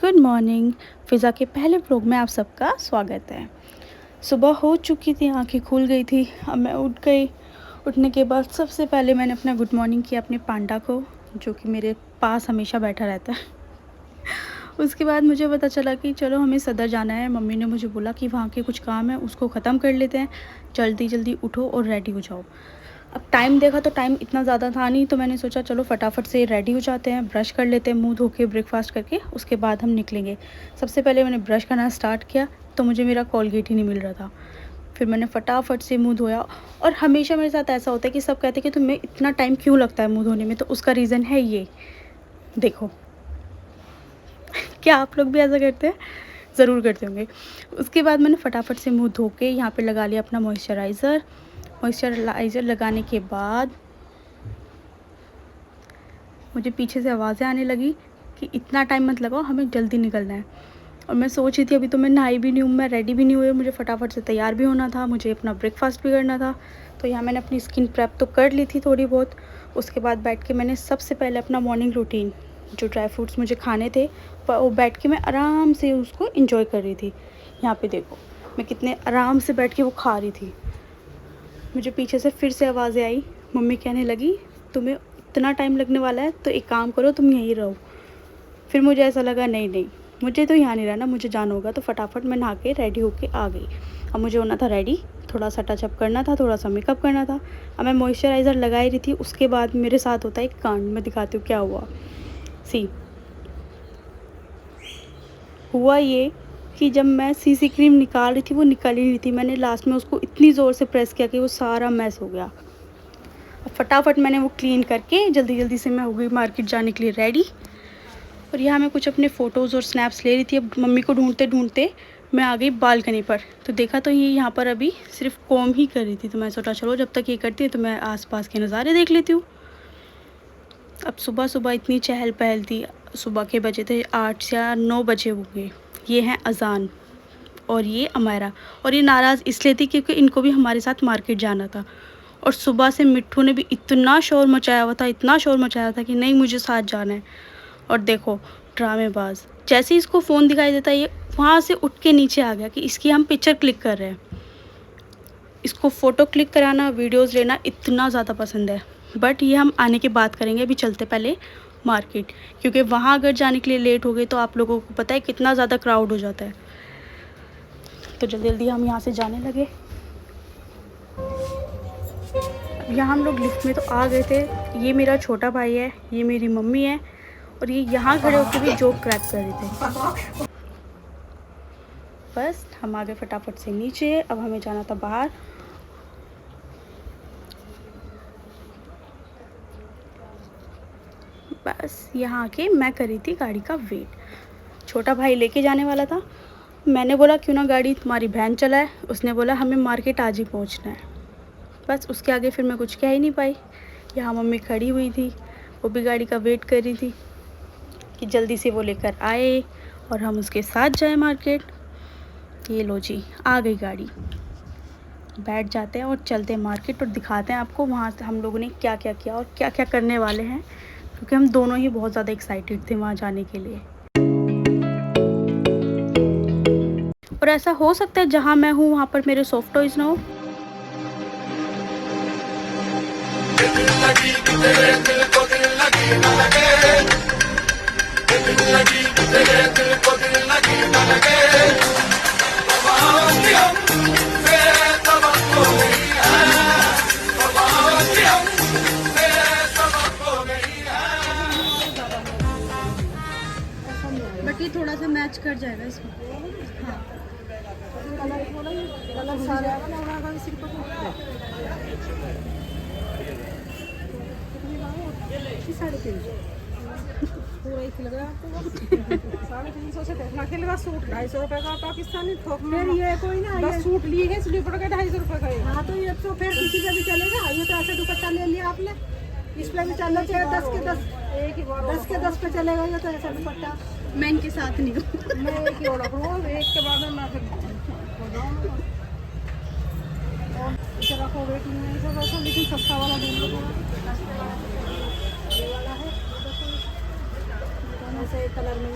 Good morning. फ़िज़ा के पहले vlog में आप सबका स्वागत है। सुबह हो चुकी थी, आंखें खुल गई थी। अब मैं उठ गई। उठने के बाद सबसे पहले मैंने अपना गुड मॉर्निंग किया अपने पांडा को, जो कि मेरे पास हमेशा बैठा रहता है। उसके बाद मुझे पता चला कि चलो हमें सदर जाना है। मम्मी ने मुझे बोला कि वहाँ के कुछ काम है, उसको ख़त्म कर लेते हैं, जल्दी जल्दी उठो और रेडी हो जाओ। अब टाइम देखा तो टाइम इतना ज़्यादा था नहीं, तो मैंने सोचा चलो फटाफट से रेडी हो जाते हैं, ब्रश कर लेते हैं, मुंह धो के ब्रेकफास्ट करके उसके बाद हम निकलेंगे। सबसे पहले मैंने ब्रश करना स्टार्ट किया तो मुझे मेरा कोलगेट ही नहीं मिल रहा था। फिर मैंने फटाफट से मुंह धोया। और हमेशा मेरे साथ ऐसा होता है कि सब कहते हैं कि तुम्हें इतना टाइम क्यों लगता है मुँह धोने में, तो उसका रीज़न है ये देखो। क्या आप लोग भी ऐसा करते हैं? ज़रूर करते होंगे। उसके बाद मैंने फटाफट से मुँह धो के यहाँ पे लगा लिया अपना मॉइस्चराइज़र लगाने के बाद मुझे पीछे से आवाज़ें आने लगी कि इतना टाइम मत लगाओ, हमें जल्दी निकलना है। और मैं सोच रही थी अभी तो मैं नहाई भी नहीं हूँ, मैं रेडी भी नहीं हुई, मुझे फटाफट से तैयार भी होना था, मुझे अपना ब्रेकफास्ट भी करना था। तो यहाँ मैंने अपनी स्किन प्रेप तो कर ली थी थोड़ी बहुत। उसके बाद बैठ के मैंने सबसे पहले अपना मॉर्निंग रूटीन, जो ड्राई फ्रूट्स मुझे खाने थे, वो बैठ के मैं आराम से उसको इंजॉय कर रही थी। यहाँ पे देखो मैं कितने आराम से बैठ के वो खा रही थी। मुझे पीछे से फिर से आवाज़ें आई। मम्मी कहने लगी तुम्हें इतना टाइम लगने वाला है तो एक काम करो, तुम यहीं रहो। फिर मुझे ऐसा लगा नहीं, मुझे तो यहाँ नहीं रहना, मुझे जाना होगा। तो फटाफट मैं नहा के रेडी होके आ गई। अब मुझे होना था रेडी, थोड़ा सा टचअप करना था, थोड़ा सा मेकअप करना था। अब मैं मॉइस्चराइज़र लगा ही रही थी। उसके बाद मेरे साथ होता है एक कांड, मैं दिखाती हूँ क्या हुआ। हुआ ये कि जब मैं सीसी क्रीम निकाल रही थी, वो निकल ही नहीं थी। मैंने लास्ट में उसको इतनी ज़ोर से प्रेस किया कि वो सारा मैस हो गया। अब फटाफट मैंने वो क्लीन करके जल्दी से मैं हो गई मार्केट जाने के लिए रेडी। और यहाँ मैं कुछ अपने फ़ोटोज़ और स्नैप्स ले रही थी। अब मम्मी को ढूंढते मैं आ गई बालकनी पर। तो देखा तो ये यहाँ पर अभी सिर्फ कॉम ही कर रही थी। तो मैं सोचा चलो जब तक ये करती है तो मैं आसपास के नज़ारे देख लेती हूँ। अब सुबह इतनी चहल पहल थी। सुबह के बजे थे 8 या 9 बजे हो गए। ये हैं अजान और ये अमायरा। और ये नाराज़ इसलिए थी क्योंकि इनको भी हमारे साथ मार्केट जाना था। और सुबह से मिट्ठू ने भी इतना शोर मचाया हुआ था कि नहीं मुझे साथ जाना है। और देखो ड्रामेबाज, जैसे ही इसको फ़ोन दिखाई देता है ये वहाँ से उठ के नीचे आ गया कि इसकी हम पिक्चर क्लिक कर रहे हैं। इसको फ़ोटो क्लिक कराना, वीडियोज़ लेना इतना ज़्यादा पसंद है। बट ये हम आने के बाद करेंगे, अभी चलते पहले मार्केट, क्योंकि वहाँ अगर जाने के लिए लेट हो गए तो आप लोगों को पता है कितना ज़्यादा क्राउड हो जाता है। तो जल्दी हम यहाँ से जाने लगे। यहाँ हम लोग लिफ्ट में तो आ गए थे। ये मेरा छोटा भाई है, ये मेरी मम्मी है, और ये यहाँ खड़े होकर भी जोक क्रैक कर रहे थे। बस हम आ गए फटाफट से नीचे। अब हमें जाना था बाहर। बस यहाँ आके मैं कर रही थी गाड़ी का वेट। छोटा भाई लेके जाने वाला था। मैंने बोला क्यों ना गाड़ी तुम्हारी बहन चलाए। उसने बोला हमें मार्केट आज ही पहुँचना है। बस उसके आगे फिर मैं कुछ कह ही नहीं पाई। यहाँ मम्मी खड़ी हुई थी, वो भी गाड़ी का वेट कर रही थी कि जल्दी से वो लेकर आए और हम उसके साथ जाए मार्केट। ये लो जी, आ गई गाड़ी। बैठ जाते हैं और चलते हैं मार्केट और दिखाते हैं आपको वहाँ से हम लोगों ने क्या क्या किया और क्या क्या करने वाले हैं, क्योंकि हम दोनों ही बहुत ज़्यादा एक्साइटेड थे वहाँ जाने के लिए। और ऐसा हो सकता है जहाँ मैं हूँ वहाँ पर मेरे सॉफ्ट टॉयज़ ना हो। बट ये थोड़ा सा मैच कर जाएगा इसमें। हाँ कलर सारा पूरा ही लग रहा है आपको 350 से देखना के लिए सूट 250 रुपए का पाकिस्तानी थोक में। फिर ये कोई ना 10 सूट लिए हैं स्लीपर के 250 रुपए का। हाँ तो ये तो फिर किसी पे भी चलेगा। ये तो ऐसे दुपट्टा ले लिया आपने, इस पे भी चलना चाहिए 10 के 10 एक ही 10 के 10 पे चलेगा। ये तो ऐसा दुपट्टा मैं इनके साथ नहीं हूँ। मैं एक ही ऑर्डर करूँ, एक के बाद मैं फिर हो जाऊँगा। और इसे रखो वेट नहीं है वैसा, लेकिन सस्ता वाला ढूंढ लो। ये वाला है ऐसे कलर में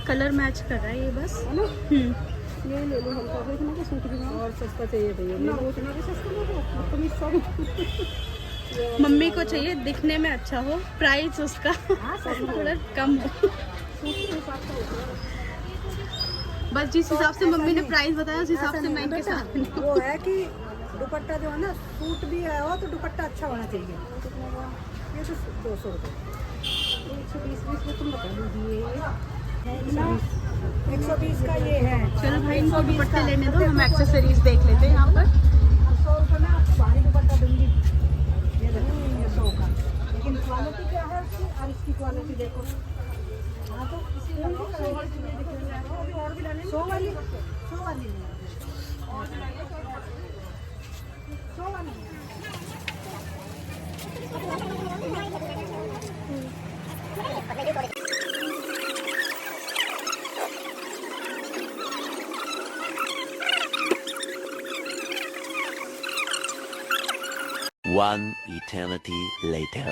कलर मैच कर रहा है ये बस। है ना, ये ले लो हल्का सा, इतना का सूट भी और सस्ता चाहिए भैया, ना वो इतना भी सस्ता लो तो 2500। मम्मी को चाहिए दिखने में अच्छा हो, प्राइस उसका थोड़ा कम हो। बस जिस हिसाब से मम्मी ने प्राइस बताया उस हिसाब से मैं इनके साथ। वो है कि दुपट्टा जो है ना, सूट भी है हो तो दुपट्टा अच्छा होना चाहिए। ये तो 200 रुपये, 120 में तुम बता दीजिए, 120 का ये है। चलो भाई इनको दुपट्टे लेने दो, हम एक्सेसरीज देख लेते हैं यहाँ पर। 100 रुपये में आपको भारी दुपट्टा दूंगी, ये देखो ये 100 का, लेकिन क्वालिटी क्या है उसकी, और इसकी क्वालिटी देखो। हाँ तो इसी और भी लाने 100 वाली 100 वाली 100 वाली। One eternity later.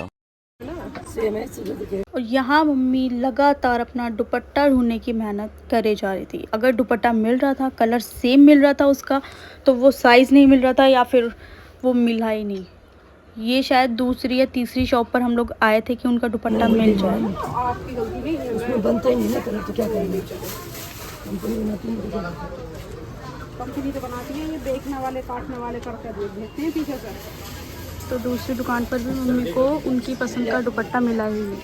और यहाँ मम्मी लगातार अपना दुपट्टा ढूंढने की मेहनत करे जा रही थी। अगर दुपट्टा मिल रहा था, कलर सेम मिल रहा था उसका, तो वो साइज़ नहीं मिल रहा था या फिर वो मिला ही नहीं। ये शायद दूसरी या तीसरी शॉप पर हम लोग आए थे कि उनका दुपट्टा मिल जाए। आपकी गलती नहीं है, उसमें बनता ही नहीं ना कलर, तो क्या करेंगे, कंपनी बनाती है, कंपनी तो बनाती है, ये देखने वाले काटने वाले करके भेजते हैं पीछे से। तो दूसरी दुकान पर भी मम्मी को उनकी पसंद का दुपट्टा मिला ही नहीं।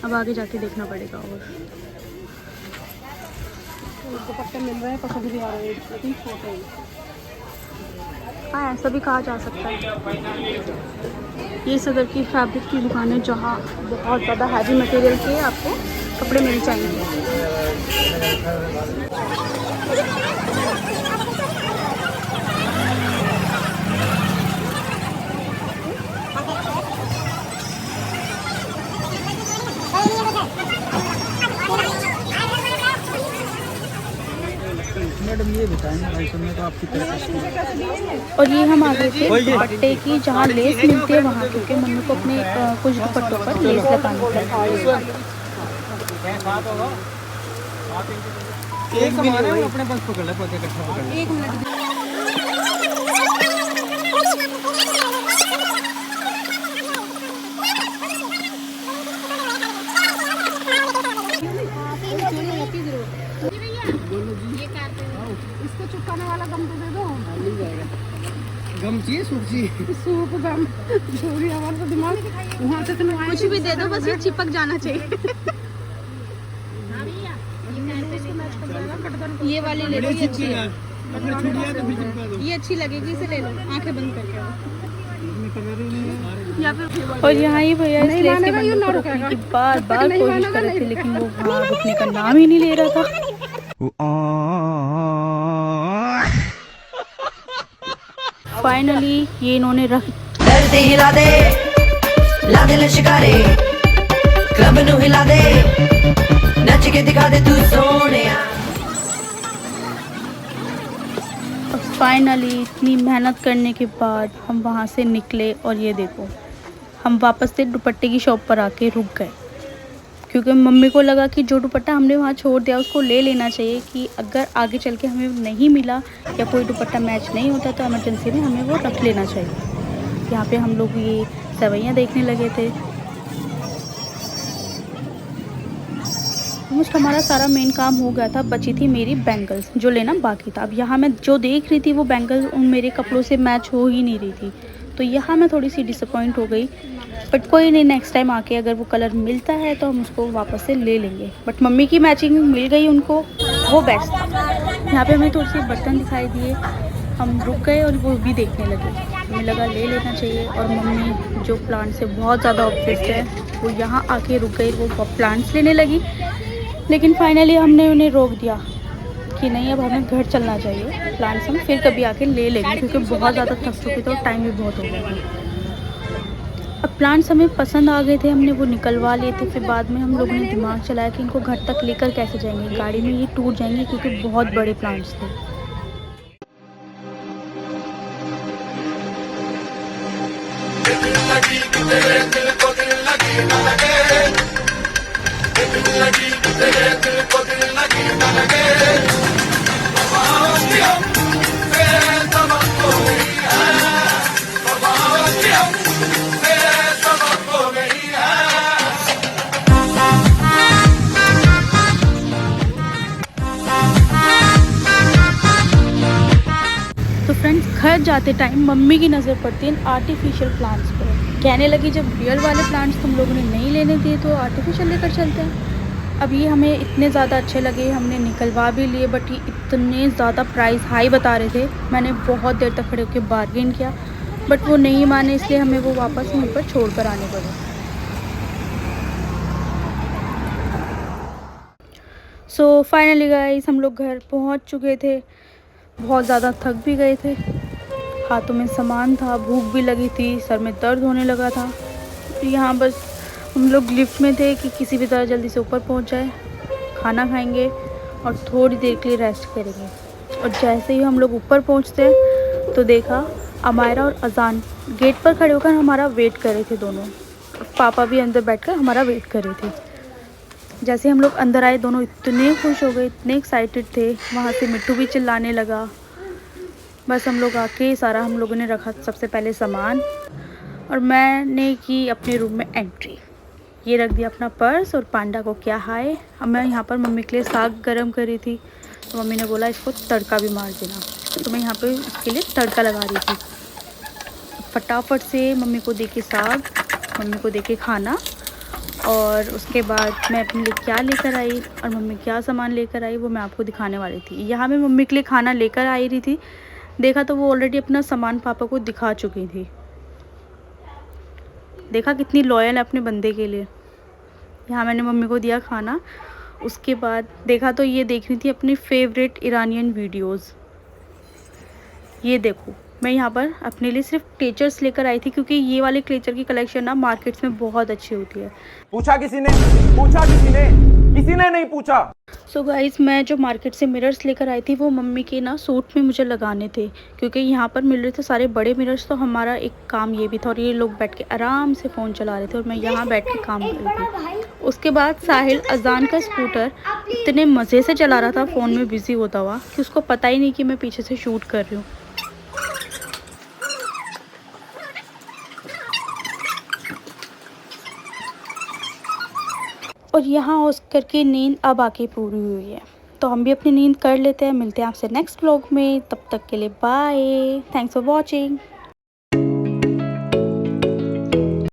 अब आगे जाके देखना पड़ेगा। और दुपट्टे मिल रहे हैं, पसंद भी आ रहे हैं, लेकिन छोटे हैं। हाँ, ऐसा भी कहा जा सकता है। ये सदर की फैब्रिक की दुकान है जहाँ बहुत ज़्यादा हैवी मटेरियल के आपको कपड़े मिल जाएंगे। मैडम ये बताएं, 250 में तो आपकी तरफ। और ये हम आ गए थे दुपट्टे की जहाँ लेस मिलती है वहाँ, क्योंकि मम्मी को अपने कुछ दुपट्टों पर लेस लगानी है। एक समान है, अपने पास पकड़ ले, पौधे इकट्ठा पकड़ ले। 1 मिनट इसको चुपकाने वाला गम तो दे दो। मिल जाएगा। गम चाहिए, सूप चाहिए? सूप गम चोरी, हमारा तो दिमाग वहाँ से तुम आए। कुछ भी दे दो, बस ये चिपक जाना चाहिए। ये वाली ले लो, ये अच्छी है। ये अच्छी लगेगी, इसे ले लो, आंखें बंद करके। और यहाँ ये भैया इस लेस के बंदों को रोकने की बार बार कोशिश कर रहे थे, लेकिन वो वहाँ रुकने का नाम ही नहीं ले रहा था। फाइनली ये इन्होंने रख हिला दे, ला दे शिकारे, क्लब नू हिला दे, नच के दिखा दे तू सोनिया। फाइनली इतनी मेहनत करने के बाद हम वहाँ से निकले और ये देखो, हम वापस से दुपट्टे की शॉप पर आके रुक गए, क्योंकि मम्मी को लगा कि जो दुपट्टा हमने वहाँ छोड़ दिया उसको ले लेना चाहिए, कि अगर आगे चल के हमें नहीं मिला या कोई दुपट्टा मैच नहीं होता तो इमरजेंसी में हमें वो रख लेना चाहिए। यहाँ पे हम लोग ये सवैयाँ देखने लगे थे। ऑलमोस्ट हमारा सारा मेन काम हो गया था, बची थी मेरी बैंगल्स जो लेना बाकी था। अब यहाँ मैं जो देख रही थी वो बैंगल्स उन मेरे कपड़ों से मैच हो ही नहीं रही थी, तो यहाँ मैं थोड़ी सी डिसअपॉइंट हो गई। बट कोई नहीं, नेक्स्ट टाइम आके अगर वो कलर मिलता है तो हम उसको वापस से ले लेंगे। बट मम्मी की मैचिंग मिल गई उनको, वो बेस्ट था। यहाँ पे हमें थोड़े से बर्तन दिखाई दिए, हम रुक गए और वो भी देखने लगे। हमें लगा ले लेना चाहिए, और मम्मी जो प्लांट से बहुत ज़्यादा ऑब्सेस्ड है वो यहाँ आके रुक गई, वो प्लांट्स लेने लगी। लेकिन फाइनली हमने उन्हें रोक दिया कि नहीं, अब हमें घर चलना चाहिए, प्लांट्स हम फिर कभी आके ले लेंगे, क्योंकि बहुत ज़्यादा थक चुके थे और टाइम भी बहुत हो गया था। अब प्लांट्स हमें पसंद आ गए थे, हमने वो निकलवा लिए थे। फिर बाद में हम लोगों ने दिमाग चलाया कि इनको घर तक लेकर कैसे जाएंगे, गाड़ी में ये टूट जाएंगे, क्योंकि बहुत बड़े प्लांट्स थे। तो फ्रेंड्स घर जाते टाइम मम्मी की नज़र पड़ती है आर्टिफिशियल प्लांट्स पर। कहने लगी जब रियल वाले प्लांट्स तुम लोगों ने नहीं लेने दिए तो आर्टिफिशियल लेकर चलते हैं। अब ये हमें इतने ज़्यादा अच्छे लगे, हमने निकलवा भी लिए, बट ये इतने ज़्यादा प्राइस हाई बता रहे थे। मैंने बहुत देर तक खड़े होकर बार्गेन किया बट वो नहीं माने, इसलिए हमें वो वापस वहीं पर छोड़ कर आने पड़े। सो फाइनली गाइस हम लोग घर पहुंच चुके थे। बहुत ज़्यादा थक भी गए थे, हाथों में सामान था, भूख भी लगी थी, सर में दर्द होने लगा था। यहाँ बस हम लोग लिफ्ट में थे कि किसी भी तरह जल्दी से ऊपर पहुँच जाए, खाना खाएंगे और थोड़ी देर के लिए रेस्ट करेंगे। और जैसे ही हम लोग ऊपर पहुँचते तो देखा अमायरा और अजान गेट पर खड़े होकर हमारा वेट कर रहे थे दोनों। पापा भी अंदर बैठकर हमारा वेट कर रहे थे। जैसे हम लोग अंदर आए दोनों इतने खुश हो गए, इतने एक्साइटेड थे। वहाँ से मिट्टू भी चिल्लाने लगा। बस हम लोग आके सारा हम लोगों ने रखा सबसे पहले सामान और मैंने की अपने रूम में एंट्री। ये रख दिया अपना पर्स और पांडा को क्या हाय। अब मैं यहाँ पर मम्मी के लिए साग गरम कर रही थी तो मम्मी ने बोला इसको तड़का भी मार देना, तो मैं यहाँ पे इसके लिए तड़का लगा रही थी। फटाफट से मम्मी को दे के साग, मम्मी को दे के खाना, और उसके बाद मैं अपने लिए क्या लेकर आई और मम्मी क्या सामान लेकर आई वो मैं आपको दिखाने वाली थी। यहाँ मैं मम्मी के लिए खाना लेकर आई रही थी, देखा तो वो ऑलरेडी अपना सामान पापा को दिखा चुकी थी। देखा कितनी लॉयल है अपने बंदे के लिए। यहाँ मैंने मम्मी को दिया खाना, उसके बाद देखा तो ये देख रही थी अपनी फेवरेट ईरानियन वीडियोस। ये देखो मैं यहाँ पर अपने लिए सिर्फ क्लेचर्स लेकर आई थी क्योंकि ये वाले क्लेचर की कलेक्शन ना मार्केट्स में बहुत अच्छी होती है। पूछा किसी ने? पूछा किसी ने? किसी ने नहीं पूछा। सो गाइस मैं जो मार्केट से मिरर्स लेकर आई थी वो मम्मी के ना सूट में मुझे लगाने थे, क्योंकि यहाँ पर मिल रहे थे सारे बड़े मिरर्स। तो हमारा एक काम ये भी था और ये लोग बैठ के आराम से फ़ोन चला रहे थे और मैं यहाँ बैठ के काम कर रही थी। उसके बाद साहिल अजान का स्कूटर इतने मज़े से चला रहा था फ़ोन में बिज़ी होता हुआ कि उसको पता ही नहीं कि मैं पीछे से शूट कर रही हूँ। और यहाँ ऑस्कर की नींद अब आके पूरी हुई है, तो हम भी अपनी नींद कर लेते हैं। मिलते हैं आपसे नेक्स्ट व्लॉग में, तब तक के लिए बाय। Thanks for watching.